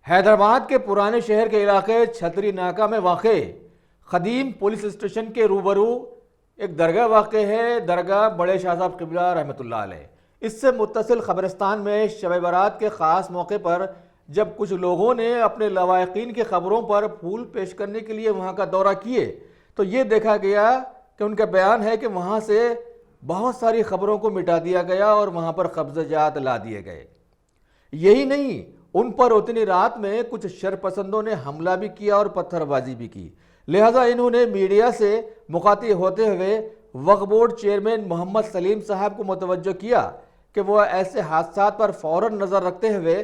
हैदराबाद के पुराने शहर के इलाके छतरी नाका में वाक़े ख़दीम पुलिस स्टेशन के रूबरू एक दरगाह वाक़ है। दरगाह बड़े शाह साहब क़िबला रहमतुल्लाह अलैह। इससे मुत्तसिल ख़बरस्तान में शब बारात के ख़ास मौके पर जब कुछ लोगों ने अपने लवाकिन की ख़बरों पर फूल पेश करने के लिए वहाँ का दौरा किए तो ये देखा गया कि उनका बयान है कि वहाँ से बहुत सारी ख़बरों को मिटा दिया गया और वहाँ पर कब्ज़ात ला दिए गए। यही नहीं, उन पर उतनी रात में कुछ शरपसंदों ने हमला भी किया और पत्थरबाजी भी की। लिहाजा इन्होंने मीडिया से मुखातिब होते हुए वक्फ बोर्ड चेयरमैन मोहम्मद सलीम साहब को मुतवज्जो किया कि वह ऐसे हादसा पर फ़ौरन नज़र रखते हुए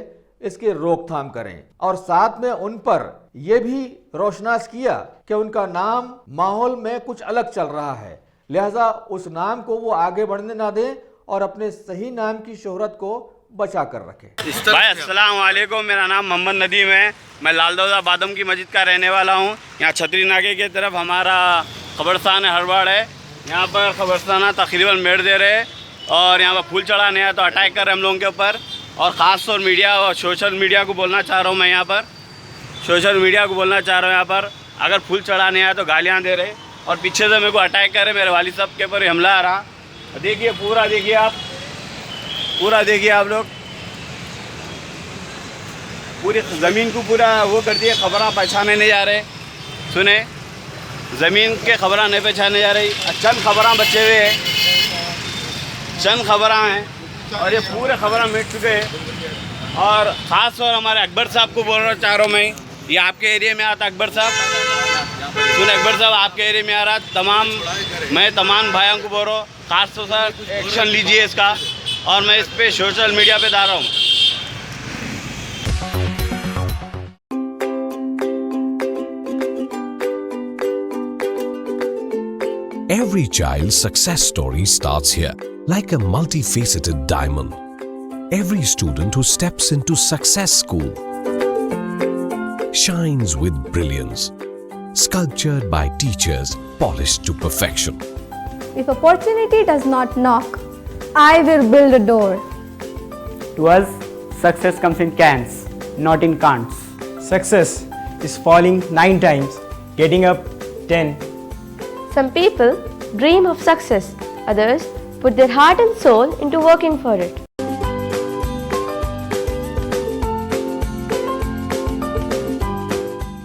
इसकी रोकथाम करें और साथ में उन पर यह भी रोशनास किया कि उनका नाम माहौल में कुछ अलग चल रहा है, लिहाजा उस नाम को वो आगे बढ़ने ना दें और अपने सही नाम की शोहरत को बचा कर रखें। भाई अस्सलाम वालेकुम, मेरा नाम मोहम्मद नदीम है। मैं लालदौजा बादम की मस्जिद का रहने वाला हूँ। यहाँ छतरी नाके की तरफ हमारा खबरस्तान है, हरवाड़ है। यहाँ पर खबरस्ताना तकरीबन मेड़ दे रहे और यहाँ पर फूल चढ़ाने आए तो अटैक कर रहे हम लोगों के ऊपर। और ख़ास तौर मीडिया और सोशल मीडिया को बोलना चाह रहा हूँ मैं यहाँ पर, सोशल मीडिया को बोलना चाह रहा हूँ यहाँ पर, अगर फूल चढ़ाने आए तो गालियाँ दे रहे और पीछे से मेरे को अटैक कर रहे। मेरे वालिद साहब के ऊपर हमला आ रहा। देखिए पूरा, देखिए आप पूरा, देखिए आप लोग पूरी ज़मीन को पूरा वो कर दिए। खबरें पहचाने नहीं जा रहे, सुने ज़मीन के खबरें नहीं पहचाने जा रही। चंद खबरें बचे हुए हैं, चंद खबरें हैं और ये पूरे खबरें मिट चुके हैं। और ख़ास तौर हमारे अकबर साहब को बोलना चाह रहा हूँ मैं, ये आपके एरिया में आता अकबर साहब, सुने अकबर साहब आपके एरिया में आ रहा। मैं तमाम भाइयों को बोल रहा हूँ ख़ास तौर से एक्शन लीजिए इसका, और मैं इस पर सोशल मीडिया पे डाल रहा हूँ। Every child's success story starts here, like a multifaceted diamond. Every student who steps into Success School shines with brilliance, sculptured by teachers polished to perfection. If opportunity does not knock, I will build a door. To us, success comes in cans, not in can'ts. Success is falling 9 times, getting up 10. Some people dream of success, others put their heart and soul into working for it.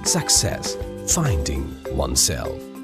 Success, finding oneself.